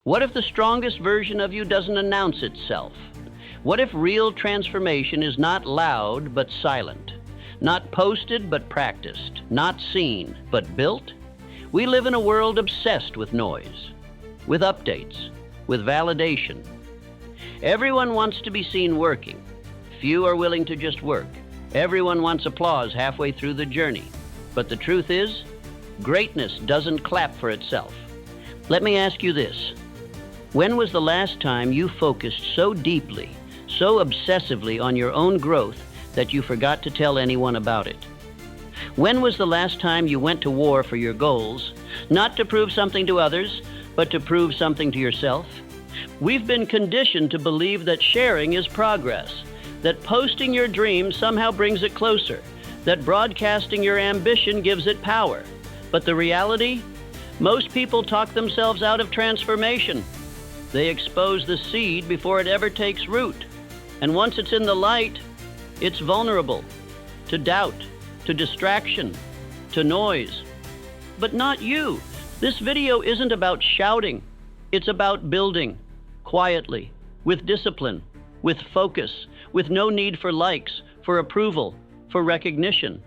What if the strongest version of you doesn't announce itself? What if real transformation is not loud but silent? Not posted but practiced? Not seen but built? We live in a world obsessed with noise, with updates, with validation. Everyone wants to be seen working. Few are willing to just work. Everyone wants applause halfway through the journey. But the truth is, greatness doesn't clap for itself. Let me ask you this. When was the last time you focused so deeply, so obsessively on your own growth that you forgot to tell anyone about it? When was the last time you went to war for your goals, not to prove something to others, but to prove something to yourself? We've been conditioned to believe that sharing is progress, that posting your dream somehow brings it closer, that broadcasting your ambition gives it power. But the reality? Most people talk themselves out of transformation. They expose the seed before it ever takes root. And once it's in the light, it's vulnerable to doubt, to distraction, to noise. But not you. This video isn't about shouting. It's about building, quietly, with discipline, with focus, with no need for likes, for approval, for recognition.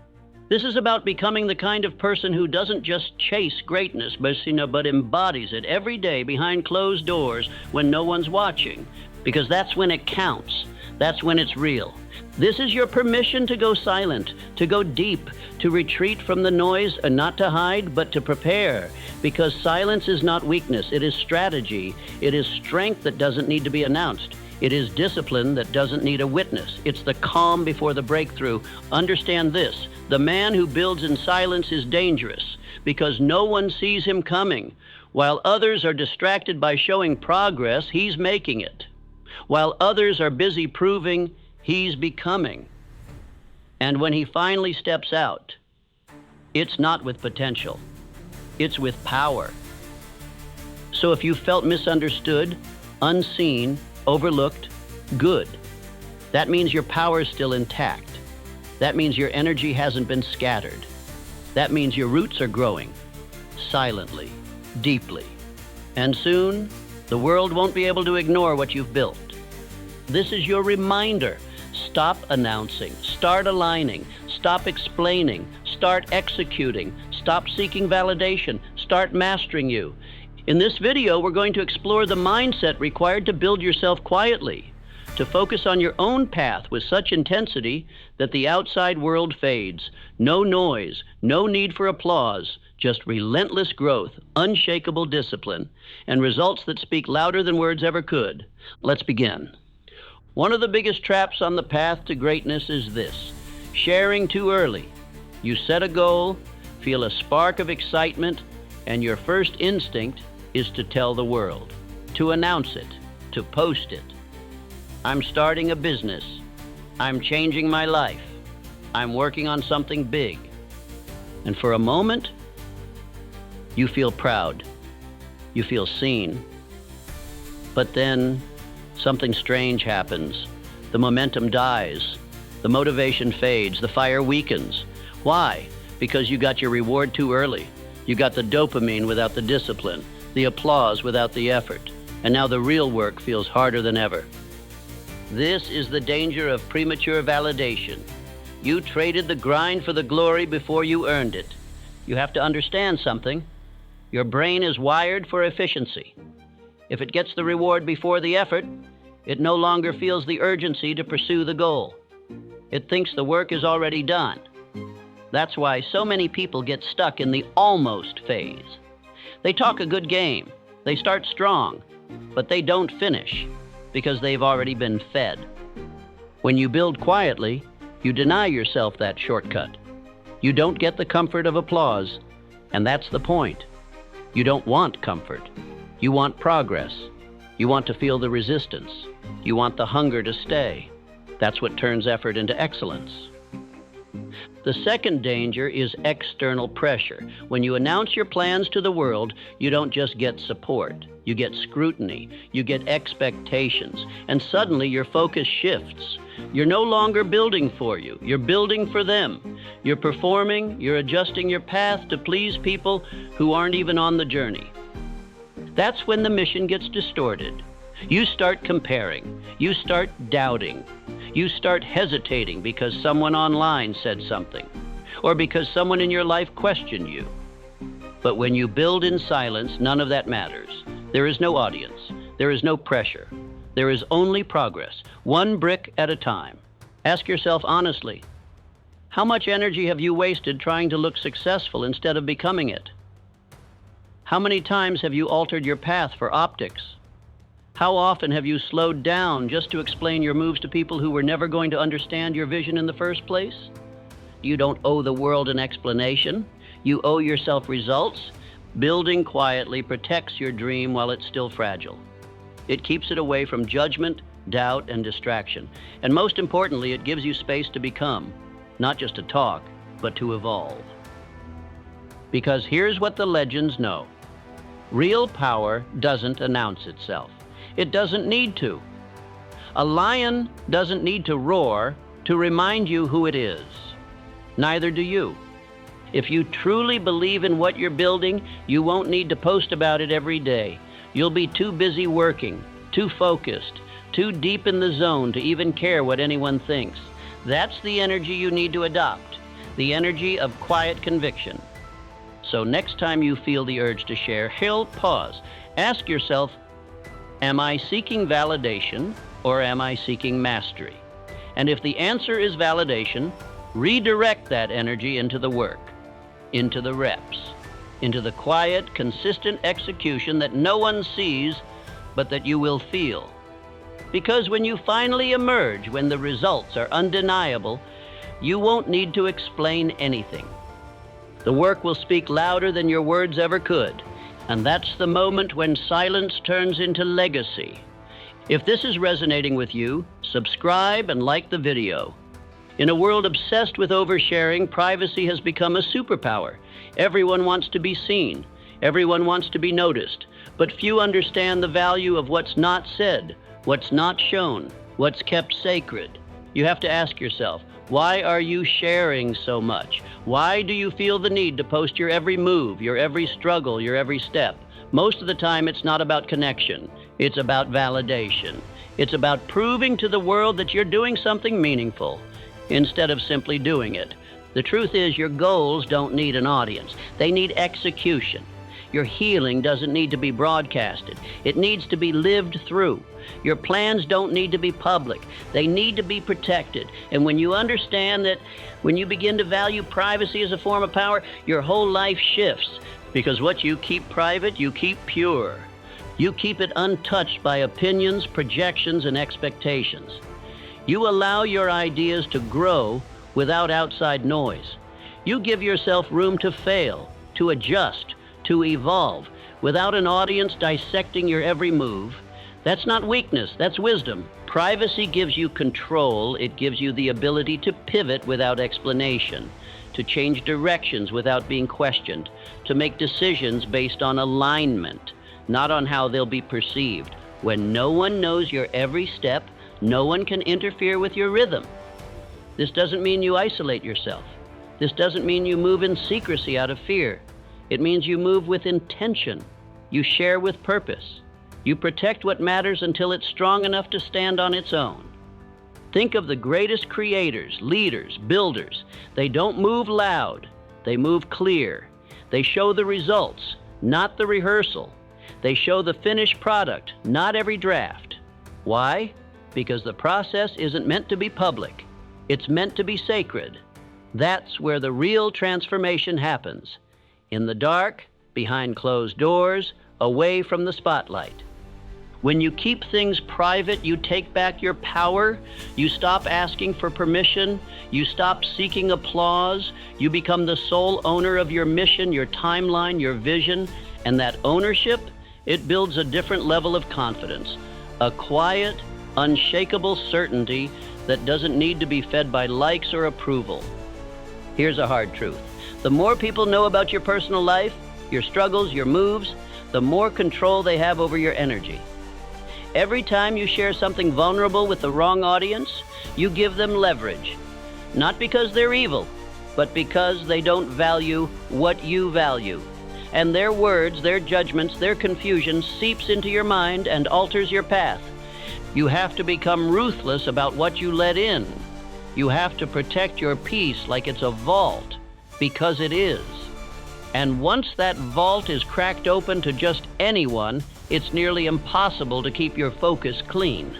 This is about becoming the kind of person who doesn't just chase greatness, but embodies it every day behind closed doors when no one's watching, because that's when it counts. That's when it's real. This is your permission to go silent, to go deep, to retreat from the noise, and not to hide, but to prepare, because silence is not weakness. It is strategy. It is strength that doesn't need to be announced. It is discipline that doesn't need a witness. It's the calm before the breakthrough. Understand this. The man who builds in silence is dangerous because no one sees him coming. While others are distracted by showing progress, he's making it. While others are busy proving, he's becoming. And when he finally steps out, it's not with potential. It's with power. So if you felt misunderstood, unseen, overlooked, good. That means your power is still intact. That means your energy hasn't been scattered. That means your roots are growing, silently, deeply. And soon, the world won't be able to ignore what you've built. This is your reminder. Stop announcing, start aligning, stop explaining, start executing, stop seeking validation, start mastering you. In this video, we're going to explore the mindset required to build yourself quietly, to focus on your own path with such intensity that the outside world fades. No noise, no need for applause, just relentless growth, unshakable discipline, and results that speak louder than words ever could. Let's begin. One of the biggest traps on the path to greatness is this: sharing too early. You set a goal, feel a spark of excitement, and your first instinct is to tell the world, to announce it, to post it. I'm starting a business. I'm changing my life. I'm working on something big. And for a moment, you feel proud. You feel seen. But then something strange happens. The momentum dies. The motivation fades. The fire weakens. Why? Because you got your reward too early. You got the dopamine without the discipline, the applause without the effort, and now the real work feels harder than ever. This is the danger of premature validation. You traded the grind for the glory before you earned it. You have to understand something. Your brain is wired for efficiency. If it gets the reward before the effort, it no longer feels the urgency to pursue the goal. It thinks the work is already done. That's why so many people get stuck in the almost phase. They talk a good game, they start strong, but they don't finish because they've already been fed. When you build quietly, you deny yourself that shortcut. You don't get the comfort of applause, and that's the point. You don't want comfort. You want progress. You want to feel the resistance. You want the hunger to stay. That's what turns effort into excellence. The second danger is external pressure. When you announce your plans to the world, you don't just get support. You get scrutiny. You get expectations. And suddenly your focus shifts. You're no longer building for you. You're building for them. You're performing. You're adjusting your path to please people who aren't even on the journey. That's when the mission gets distorted. You start comparing. You start doubting. You start hesitating because someone online said something, or because someone in your life questioned you. But when you build in silence, none of that matters. There is no audience. There is no pressure. There is only progress, one brick at a time. Ask yourself honestly, how much energy have you wasted trying to look successful instead of becoming it? How many times have you altered your path for optics? How often have you slowed down just to explain your moves to people who were never going to understand your vision in the first place? You don't owe the world an explanation. You owe yourself results. Building quietly protects your dream while it's still fragile. It keeps it away from judgment, doubt, and distraction. And most importantly, it gives you space to become, not just to talk, but to evolve. Because here's what the legends know. Real power doesn't announce itself. It doesn't need to. A lion doesn't need to roar to remind you who it is. Neither do you. If you truly believe in what you're building, you won't need to post about it every day. You'll be too busy working, too focused, too deep in the zone to even care what anyone thinks. That's the energy you need to adopt, the energy of quiet conviction. So next time you feel the urge to share, pause. Ask yourself, am I seeking validation or am I seeking mastery? And if the answer is validation, redirect that energy into the work, into the reps, into the quiet, consistent execution that no one sees, but that you will feel. Because when you finally emerge, when the results are undeniable, you won't need to explain anything. The work will speak louder than your words ever could, and that's the moment when silence turns into legacy. If this is resonating with you, subscribe and like the video. In a world obsessed with oversharing, privacy has become a superpower. Everyone wants to be seen. Everyone wants to be noticed. But few understand the value of what's not said, what's not shown, what's kept sacred. You have to ask yourself, why are you sharing so much? Why do you feel the need to post your every move, your every struggle, your every step? Most of the time, it's not about connection. It's about validation. It's about proving to the world that you're doing something meaningful instead of simply doing it. The truth is, your goals don't need an audience. They need execution. Your healing doesn't need to be broadcasted. It needs to be lived through. Your plans don't need to be public. They need to be protected. And when you understand that, when you begin to value privacy as a form of power, your whole life shifts. Because what you keep private, you keep pure. You keep it untouched by opinions, projections, and expectations. You allow your ideas to grow without outside noise. You give yourself room to fail, to adjust, to evolve, without an audience dissecting your every move. That's not weakness, that's wisdom. Privacy gives you control. It gives you the ability to pivot without explanation, to change directions without being questioned, to make decisions based on alignment, not on how they'll be perceived. When no one knows your every step, no one can interfere with your rhythm. This doesn't mean you isolate yourself. This doesn't mean you move in secrecy out of fear. It means you move with intention. You share with purpose. You protect what matters until it's strong enough to stand on its own. Think of the greatest creators, leaders, builders. They don't move loud. They move clear. They show the results, not the rehearsal. They show the finished product, not every draft. Why? Because the process isn't meant to be public. It's meant to be sacred. That's where the real transformation happens. In the dark, behind closed doors, away from the spotlight. When you keep things private, you take back your power. You stop asking for permission. You stop seeking applause. You become the sole owner of your mission, your timeline, your vision. And that ownership, it builds a different level of confidence. A quiet, unshakable certainty that doesn't need to be fed by likes or approval. Here's a hard truth. The more people know about your personal life, your struggles, your moves, the more control they have over your energy. Every time you share something vulnerable with the wrong audience, you give them leverage. Not because they're evil, but because they don't value what you value. and their words, their judgments, their confusion seeps into your mind and alters your path. You have to become ruthless about what you let in. You have to protect your peace like it's a vault, because it is. And once that vault is cracked open to just anyone, it's nearly impossible to keep your focus clean.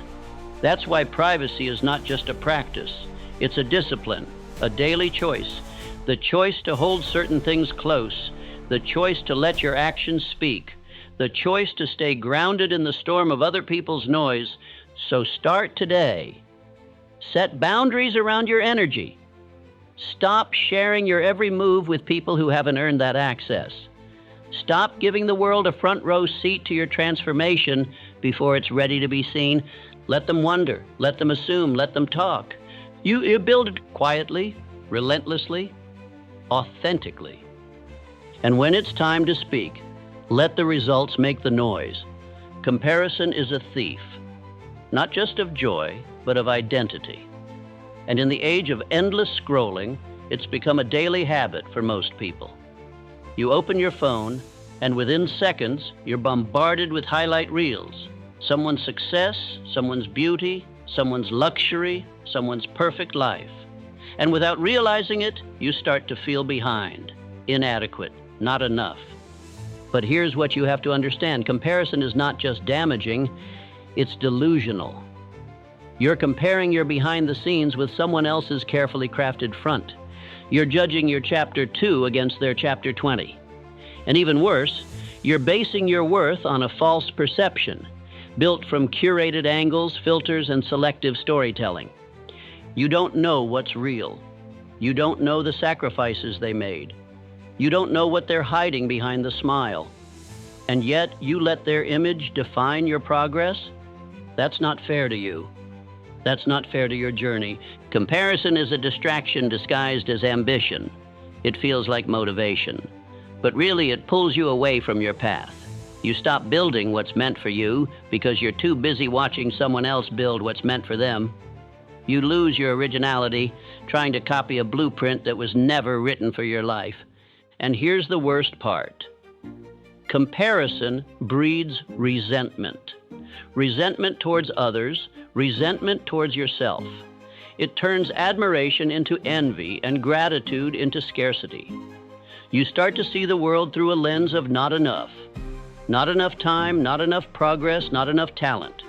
That's why privacy is not just a practice. It's a discipline, a daily choice. The choice to hold certain things close, the choice to let your actions speak, the choice to stay grounded in the storm of other people's noise. So start today. Set boundaries around your energy. Stop sharing your every move with people who haven't earned that access. Stop giving the world a front row seat to your transformation before it's ready to be seen. Let them wonder, let them assume, let them talk. You build it quietly, relentlessly, authentically. And when it's time to speak, let the results make the noise. Comparison is a thief, not just of joy, but of identity. And in the age of endless scrolling, it's become a daily habit for most people. You open your phone, and within seconds, you're bombarded with highlight reels. Someone's success, someone's beauty, someone's luxury, someone's perfect life. And without realizing it, you start to feel behind, inadequate, not enough. But here's what you have to understand. Comparison is not just damaging, it's delusional. You're comparing your behind the scenes with someone else's carefully crafted front. You're judging your chapter 2 against their chapter 20. And even worse, you're basing your worth on a false perception, built from curated angles, filters, and selective storytelling. You don't know what's real. You don't know the sacrifices they made. You don't know what they're hiding behind the smile. And yet you let their image define your progress? That's not fair to you. That's not fair to your journey. Comparison is a distraction disguised as ambition. It feels like motivation. But really, it pulls you away from your path. You stop building what's meant for you because you're too busy watching someone else build what's meant for them. You lose your originality trying to copy a blueprint that was never written for your life. And here's the worst part. Comparison breeds resentment. Resentment towards others, resentment towards yourself. It turns admiration into envy and gratitude into scarcity. You start to see the world through a lens of not enough. Not enough time, not enough progress, not enough talent.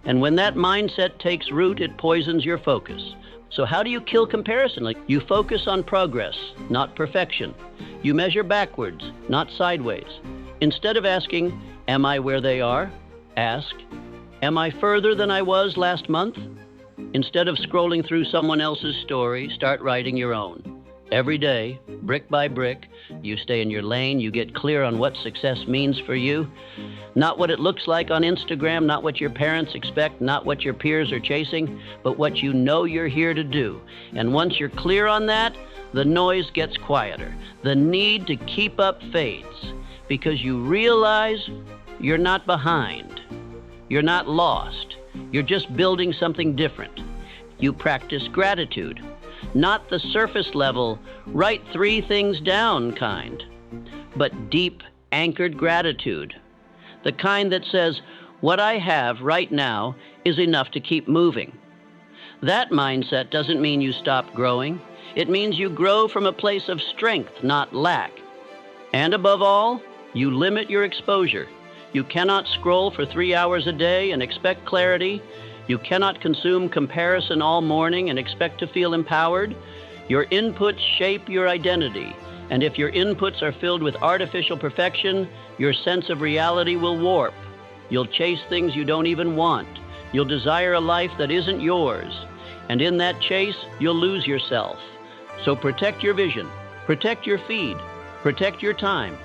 And when that mindset takes root, it poisons your focus. So how do you kill comparison? You focus on progress, not perfection. You measure backwards, not sideways. Instead of asking, am I where they are? Ask, am I further than I was last month? Instead of scrolling through someone else's story, start writing your own. Every day, brick by brick, you stay in your lane, you get clear on what success means for you. Not what it looks like on Instagram, not what your parents expect, not what your peers are chasing, but what you know you're here to do. And once you're clear on that, the noise gets quieter. The need to keep up fades because you realize you're not behind. You're not lost. You're just building something different. You practice gratitude. Not the surface level, write 3 things down kind, but deep, anchored gratitude. The kind that says, what I have right now is enough to keep moving. That mindset doesn't mean you stop growing. It means you grow from a place of strength, not lack. And above all, you limit your exposure. You cannot scroll for 3 hours a day and expect clarity. You cannot consume comparison all morning and expect to feel empowered. Your inputs shape your identity, and if your inputs are filled with artificial perfection, your sense of reality will warp. You'll chase things you don't even want. You'll desire a life that isn't yours, and in that chase, you'll lose yourself. So protect your vision, protect your feed, protect your time,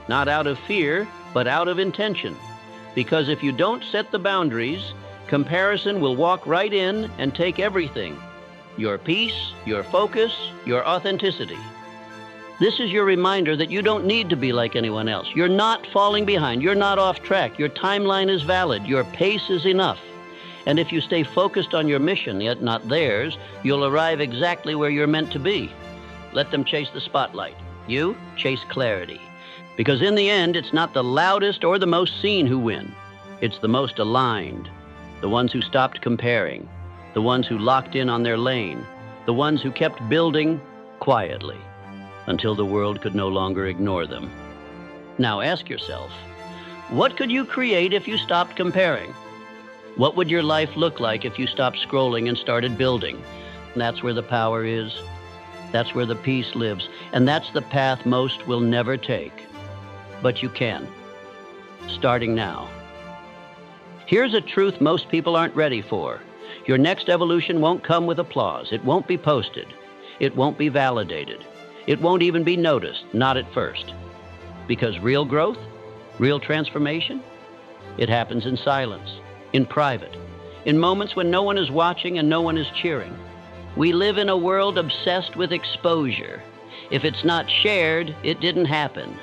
not out of fear, but out of intention. Because if you don't set the boundaries, comparison will walk right in and take everything. Your peace, your focus, your authenticity. This is your reminder that you don't need to be like anyone else. You're not falling behind. You're not off track. Your timeline is valid. Your pace is enough. And if you stay focused on your mission, yet not theirs, you'll arrive exactly where you're meant to be. Let them chase the spotlight. You chase clarity. Because in the end, it's not the loudest or the most seen who win. It's the most aligned, the ones who stopped comparing, the ones who locked in on their lane, the ones who kept building quietly until the world could no longer ignore them. Now ask yourself, what could you create if you stopped comparing? What would your life look like if you stopped scrolling and started building? And that's where the power is. That's where the peace lives. And that's the path most will never take. But you can, starting now. Here's a truth most people aren't ready for. Your next evolution won't come with applause. It won't be posted. It won't be validated. It won't even be noticed, not at first. Because real growth, real transformation, it happens in silence, in private, in moments when no one is watching and no one is cheering. We live in a world obsessed with exposure. If it's not shared, it didn't happen.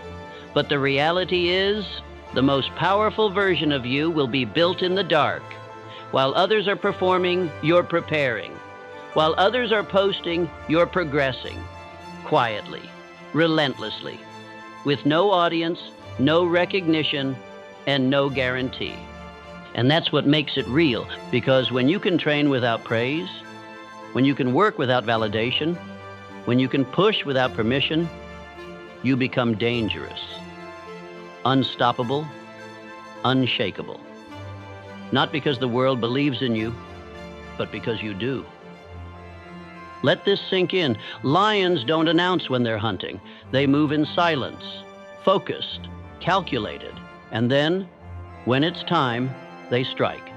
But the reality is, the most powerful version of you will be built in the dark. While others are performing, you're preparing. While others are posting, you're progressing. Quietly, relentlessly, with no audience, no recognition, and no guarantee. And that's what makes it real, because when you can train without praise, when you can work without validation, when you can push without permission, you become dangerous, unstoppable, unshakable. Not because the world believes in you, but because you do. Let this sink in. Lions don't announce when they're hunting. They move in silence, focused, calculated, and then, when it's time, they strike.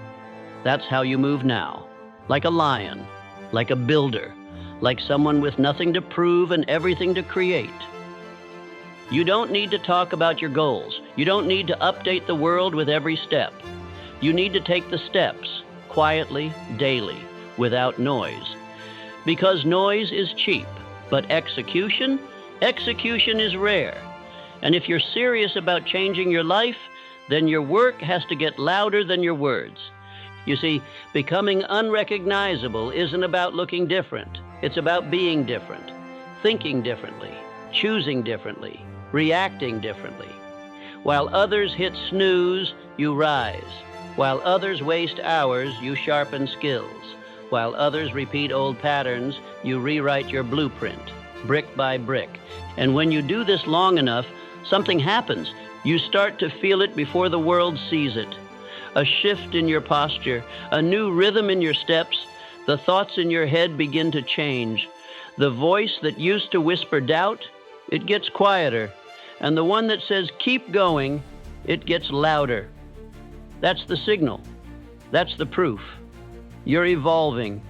That's how you move now, like a lion, like a builder, like someone with nothing to prove and everything to create. You don't need to talk about your goals. You don't need to update the world with every step. You need to take the steps, quietly, daily, without noise. Because noise is cheap, but execution is rare. And if you're serious about changing your life, then your work has to get louder than your words. You see, becoming unrecognizable isn't about looking different. It's about being different, thinking differently, choosing differently, reacting differently. While others hit snooze, you rise. While others waste hours, you sharpen skills. While others repeat old patterns, you rewrite your blueprint, brick by brick. And when you do this long enough, something happens. You start to feel it before the world sees it. A shift in your posture, a new rhythm in your steps. The thoughts in your head begin to change. The voice that used to whisper doubt, it gets quieter. And the one that says, keep going, it gets louder. That's the signal. That's the proof. You're evolving.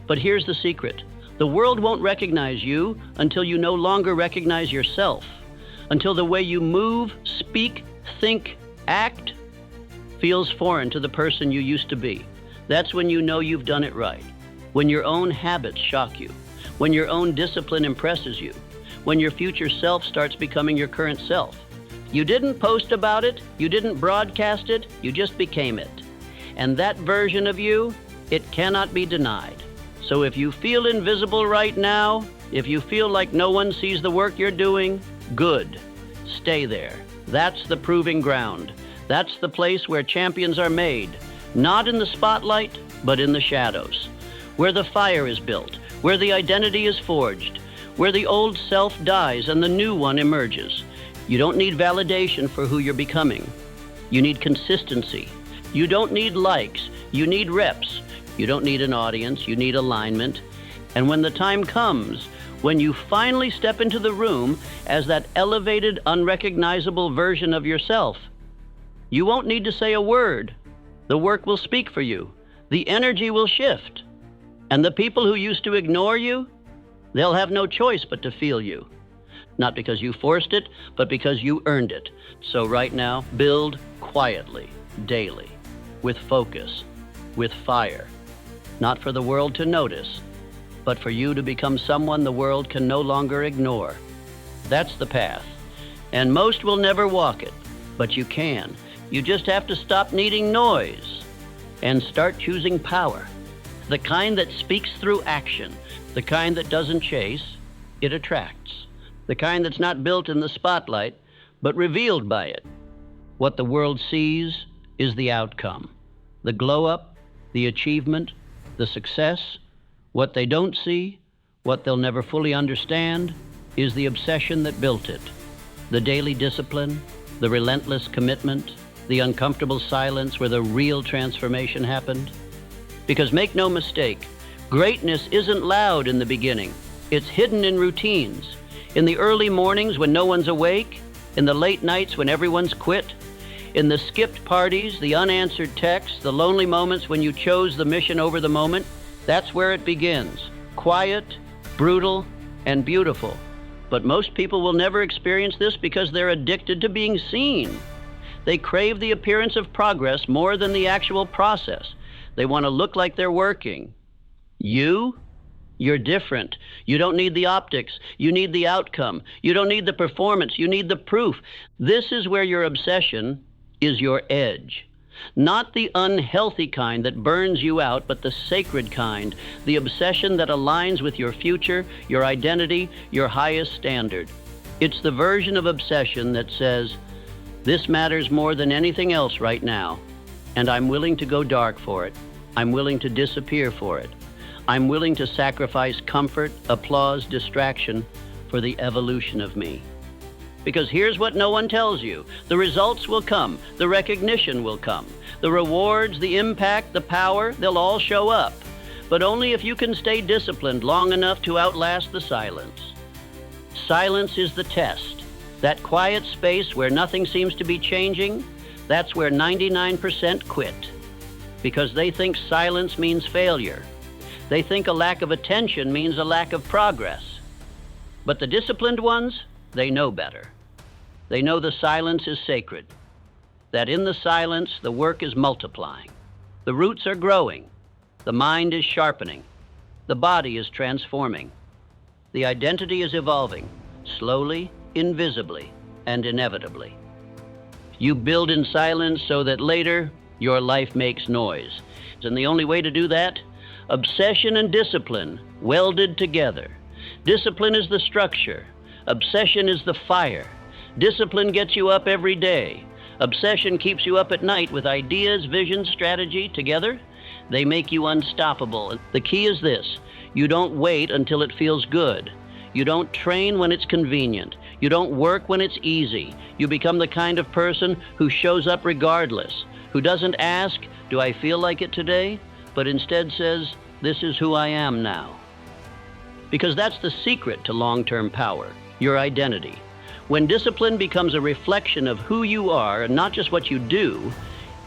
But here's the secret. The world won't recognize you until you no longer recognize yourself. Until the way you move, speak, think, act feels foreign to the person you used to be. That's when you know you've done it right. When your own habits shock you. When your own discipline impresses you. When your future self starts becoming your current self. You didn't post about it, you didn't broadcast it, you just became it. And that version of you, it cannot be denied. So if you feel invisible right now, if you feel like no one sees the work you're doing, good. Stay there. That's the proving ground. That's the place where champions are made. Not in the spotlight, but in the shadows. Where the fire is built, where the identity is forged, where the old self dies and the new one emerges. You don't need validation for who you're becoming. You need consistency. You don't need likes. You need reps. You don't need an audience. You need alignment. And when the time comes, when you finally step into the room as that elevated, unrecognizable version of yourself, you won't need to say a word. The work will speak for you. The energy will shift. And the people who used to ignore you, they'll have no choice but to feel you. Not because you forced it, but because you earned it. So right now, build quietly, daily, with focus, with fire. Not for the world to notice, but for you to become someone the world can no longer ignore. That's the path. And most will never walk it, but you can. You just have to stop needing noise and start choosing power. The kind that speaks through action, the kind that doesn't chase, it attracts. The kind that's not built in the spotlight, but revealed by it. What the world sees is the outcome, the glow-up, the achievement, the success. What they don't see, what they'll never fully understand, is the obsession that built it. The daily discipline, the relentless commitment, the uncomfortable silence where the real transformation happened. Because make no mistake, greatness isn't loud in the beginning. It's hidden in routines. In the early mornings when no one's awake, in the late nights when everyone's quit, in the skipped parties, the unanswered texts, the lonely moments when you chose the mission over the moment, that's where it begins. Quiet, brutal, and beautiful. But most people will never experience this because they're addicted to being seen. They crave the appearance of progress more than the actual process. They want to look like they're working. You're different. You don't need the optics. You need the outcome. You don't need the performance. You need the proof. This is where your obsession is your edge. Not the unhealthy kind that burns you out, but the sacred kind, the obsession that aligns with your future, your identity, your highest standard. It's the version of obsession that says, this matters more than anything else right now, and I'm willing to go dark for it. I'm willing to disappear for it. I'm willing to sacrifice comfort, applause, distraction for the evolution of me. Because here's what no one tells you. The results will come. The recognition will come. The rewards, the impact, the power, they'll all show up. But only if you can stay disciplined long enough to outlast the silence. Silence is the test. That quiet space where nothing seems to be changing, that's where 99% quit. Because they think silence means failure. They think a lack of attention means a lack of progress. But the disciplined ones, they know better. They know the silence is sacred, that in the silence the work is multiplying, the roots are growing, the mind is sharpening, the body is transforming, the identity is evolving, slowly, invisibly, and inevitably. You build in silence so that later your life makes noise. And the only way to do that? Obsession and discipline welded together. Discipline is the structure. Obsession is the fire. Discipline gets you up every day. Obsession keeps you up at night with ideas, vision, strategy. Together, they make you unstoppable. The key is this: you don't wait until it feels good. You don't train when it's convenient. You don't work when it's easy. You become the kind of person who shows up regardless, who doesn't ask, do I feel like it today? But instead says, this is who I am now. Because that's the secret to long-term power, your identity. When discipline becomes a reflection of who you are and not just what you do,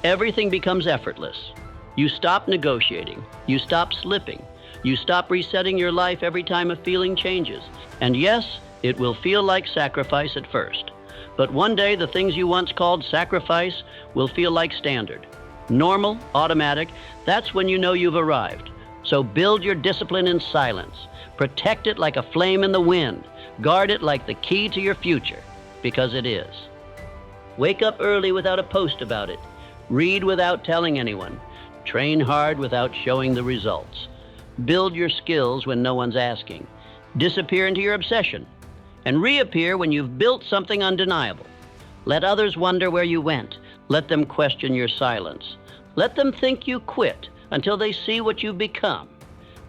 everything becomes effortless. You stop negotiating. You stop slipping. You stop resetting your life every time a feeling changes. And yes, it will feel like sacrifice at first. But one day, the things you once called sacrifice will feel like standard. Normal, automatic, that's when you know you've arrived. So build your discipline in silence. Protect it like a flame in the wind. Guard it like the key to your future, because it is. Wake up early without a post about it. Read without telling anyone. Train hard without showing the results. Build your skills when no one's asking. Disappear into your obsession, and reappear when you've built something undeniable. Let others wonder where you went. Let them question your silence. Let them think you quit until they see what you've become.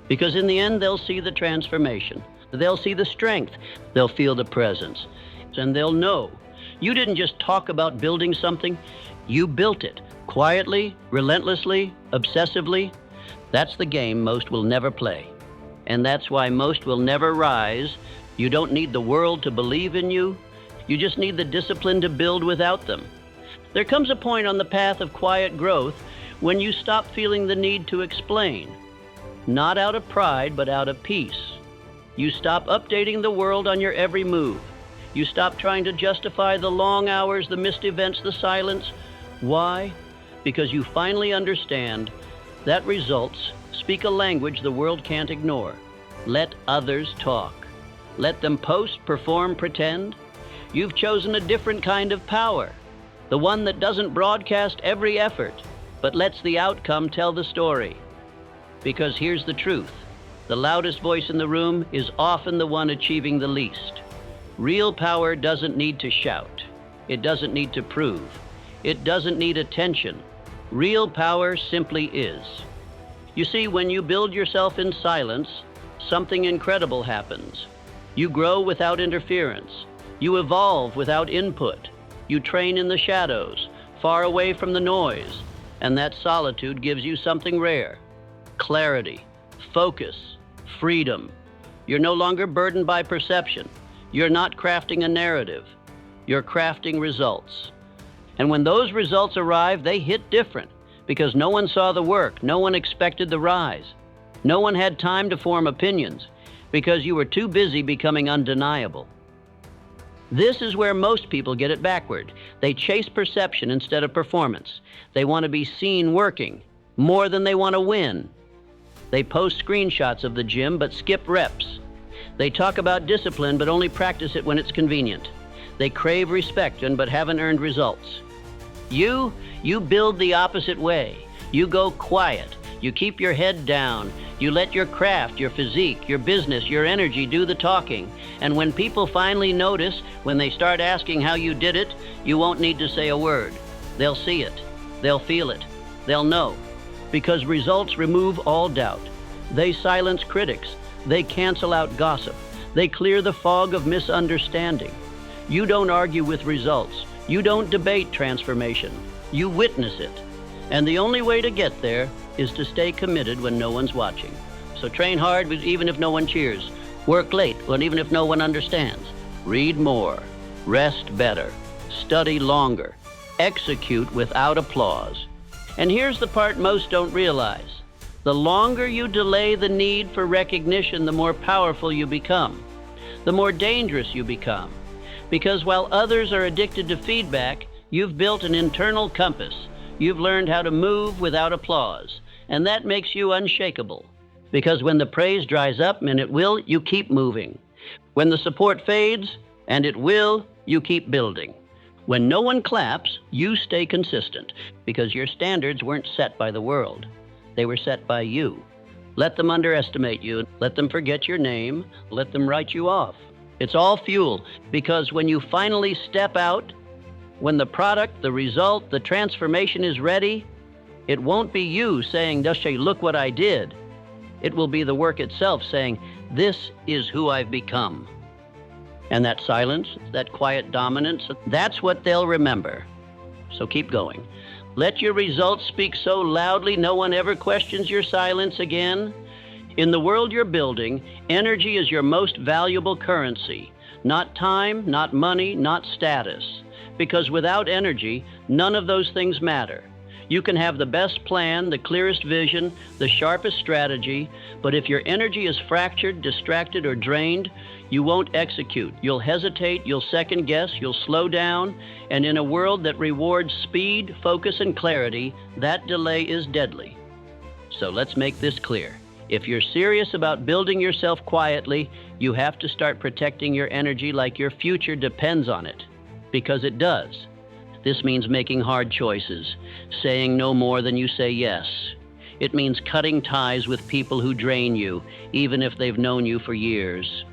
Because in the end, they'll see the transformation. They'll see the strength. They'll feel the presence. And they'll know you didn't just talk about building something. You built it quietly, relentlessly, obsessively. That's the game most will never play. And that's why most will never rise. You don't need the world to believe in you. You just need the discipline to build without them. There comes a point on the path of quiet growth when you stop feeling the need to explain. Not out of pride, but out of peace. You stop updating the world on your every move. You stop trying to justify the long hours, the missed events, the silence. Why? Because you finally understand that results speak a language the world can't ignore. Let others talk. Let them post, perform, pretend. You've chosen a different kind of power. The one that doesn't broadcast every effort, but lets the outcome tell the story. Because here's the truth. The loudest voice in the room is often the one achieving the least. Real power doesn't need to shout. It doesn't need to prove. It doesn't need attention. Real power simply is. You see, when you build yourself in silence, something incredible happens. You grow without interference. You evolve without input. You train in the shadows, far away from the noise, and that solitude gives you something rare: clarity, focus, freedom. You're no longer burdened by perception. You're not crafting a narrative. You're crafting results. And when those results arrive, they hit different, because no one saw the work, no one expected the rise. No one had time to form opinions, because you were too busy becoming undeniable. This is where most people get it backward. They chase perception instead of performance. They want to be seen working, more than they want to win. They post screenshots of the gym, but skip reps. They talk about discipline, but only practice it when it's convenient. They crave respect, but haven't earned results. You build the opposite way. You go quiet. You keep your head down. You let your craft, your physique, your business, your energy do the talking. And when people finally notice, when they start asking how you did it, you won't need to say a word. They'll see it. They'll feel it. They'll know. Because results remove all doubt. They silence critics. They cancel out gossip. They clear the fog of misunderstanding. You don't argue with results. You don't debate transformation. You witness it. And the only way to get there is to stay committed when no one's watching. So train hard even if no one cheers. Work late even if no one understands. Read more. Rest better. Study longer. Execute without applause. And here's the part most don't realize. The longer you delay the need for recognition, the more powerful you become. The more dangerous you become. Because while others are addicted to feedback, you've built an internal compass. You've learned how to move without applause. And that makes you unshakable. Because when the praise dries up, and it will, you keep moving. When the support fades, and it will, you keep building. When no one claps, you stay consistent, because your standards weren't set by the world. They were set by you. Let them underestimate you. Let them forget your name. Let them write you off. It's all fuel, because when you finally step out, when the product, the result, the transformation is ready, it won't be you saying, look what I did. It will be the work itself saying, this is who I've become. And that silence, that quiet dominance, that's what they'll remember. So keep going. Let your results speak so loudly no one ever questions your silence again. In the world you're building, energy is your most valuable currency. Not time, not money, not status. Because without energy, none of those things matter. You can have the best plan, the clearest vision, the sharpest strategy, but if your energy is fractured, distracted, or drained, you won't execute. You'll hesitate, you'll second guess, you'll slow down, and in a world that rewards speed, focus, and clarity, that delay is deadly. So let's make this clear. If you're serious about building yourself quietly, you have to start protecting your energy like your future depends on it, because it does. This means making hard choices, saying no more than you say yes. It means cutting ties with people who drain you, even if they've known you for years.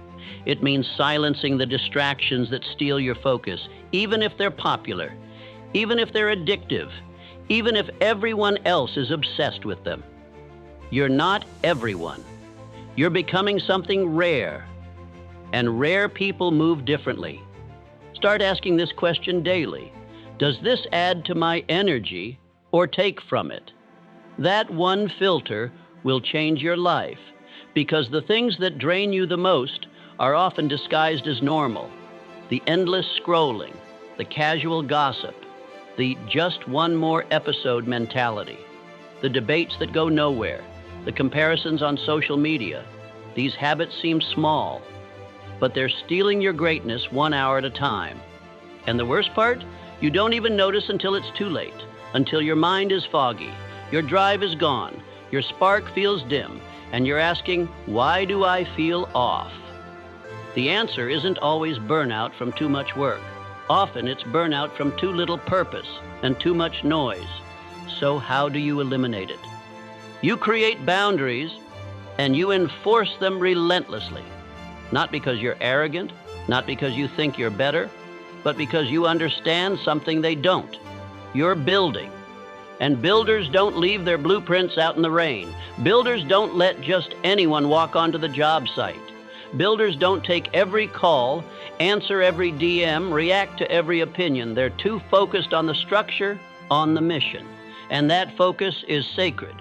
It means silencing the distractions that steal your focus, even if they're popular, even if they're addictive, even if everyone else is obsessed with them. You're not everyone. You're becoming something rare, and rare people move differently. Start asking this question daily. Does this add to my energy or take from it? That one filter will change your life, because the things that drain you the most are often disguised as normal. The endless scrolling, the casual gossip, the just one more episode mentality, the debates that go nowhere, the comparisons on social media. These habits seem small, but they're stealing your greatness 1 hour at a time. And the worst part? You don't even notice until it's too late, until your mind is foggy, your drive is gone, your spark feels dim, and you're asking, why do I feel off? The answer isn't always burnout from too much work. Often it's burnout from too little purpose and too much noise. So how do you eliminate it? You create boundaries and you enforce them relentlessly. Not because you're arrogant, not because you think you're better, but because you understand something they don't. You're building. And builders don't leave their blueprints out in the rain. Builders don't let just anyone walk onto the job site. Builders don't take every call, answer every DM, react to every opinion. They're too focused on the structure, on the mission. And that focus is sacred.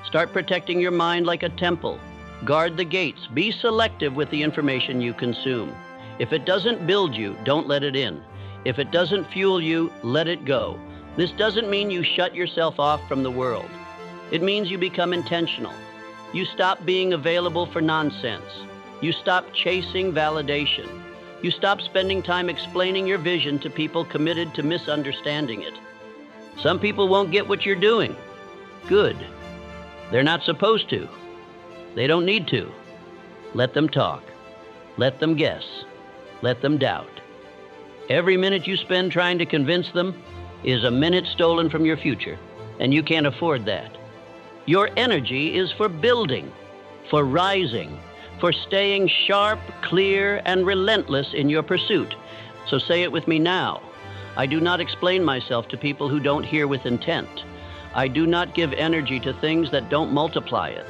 Start protecting your mind like a temple. Guard the gates. Be selective with the information you consume. If it doesn't build you, don't let it in. If it doesn't fuel you, let it go. This doesn't mean you shut yourself off from the world. It means you become intentional. You stop being available for nonsense. You stop chasing validation. You stop spending time explaining your vision to people committed to misunderstanding it. Some people won't get what you're doing. Good. They're not supposed to. They don't need to. Let them talk. Let them guess. Let them doubt. Every minute you spend trying to convince them is a minute stolen from your future, and you can't afford that. Your energy is for building, for rising, for staying sharp, clear, and relentless in your pursuit. So say it with me now. I do not explain myself to people who don't hear with intent. I do not give energy to things that don't multiply it.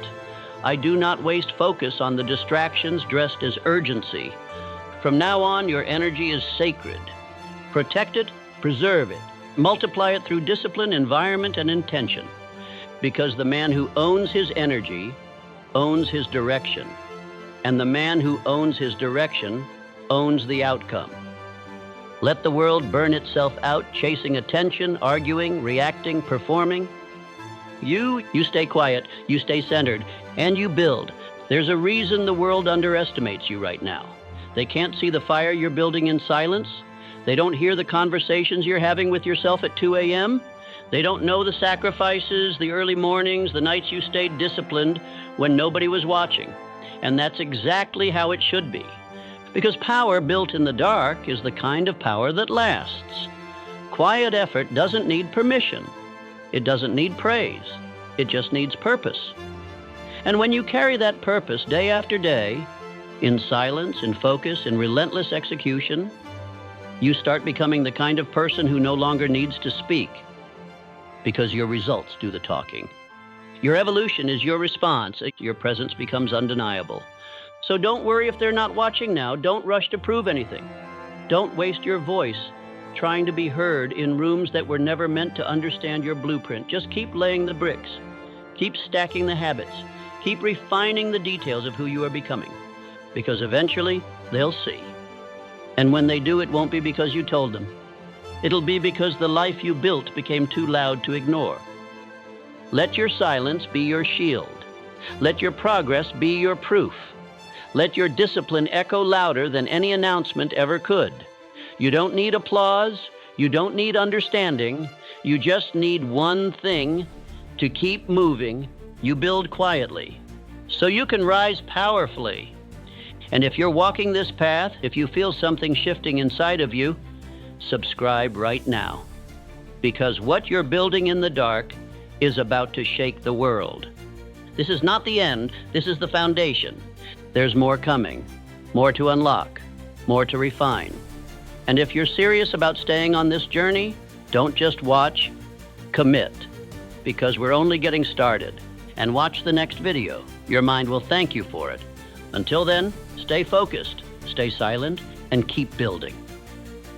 I do not waste focus on the distractions dressed as urgency. From now on, your energy is sacred. Protect it, preserve it. Multiply it through discipline, environment, and intention. Because the man who owns his energy owns his direction. And the man who owns his direction owns the outcome. Let the world burn itself out, chasing attention, arguing, reacting, performing. You stay quiet, you stay centered, and you build. There's a reason the world underestimates you right now. They can't see the fire you're building in silence. They don't hear the conversations you're having with yourself at 2 a.m. They don't know the sacrifices, the early mornings, the nights you stayed disciplined when nobody was watching. And that's exactly how it should be. Because power built in the dark is the kind of power that lasts. Quiet effort doesn't need permission. It doesn't need praise. It just needs purpose. And when you carry that purpose day after day, in silence, in focus, in relentless execution, you start becoming the kind of person who no longer needs to speak, because your results do the talking. Your evolution is your response. Your presence becomes undeniable. So don't worry if they're not watching now. Don't rush to prove anything. Don't waste your voice trying to be heard in rooms that were never meant to understand your blueprint. Just keep laying the bricks. Keep stacking the habits. Keep refining the details of who you are becoming, because eventually they'll see. And when they do, it won't be because you told them. It'll be because the life you built became too loud to ignore. Let your silence be your shield. Let your progress be your proof. Let your discipline echo louder than any announcement ever could. You don't need applause. You don't need understanding. You just need one thing: to keep moving. You build quietly, so you can rise powerfully. And if you're walking this path, if you feel something shifting inside of you, subscribe right now. Because what you're building in the dark is about to shake the world. This is not the end, this is the foundation. There's more coming, more to unlock, more to refine. And if you're serious about staying on this journey, don't just watch, commit. Because we're only getting started. And watch the next video. Your mind will thank you for it. Until then, stay focused, stay silent, and keep building.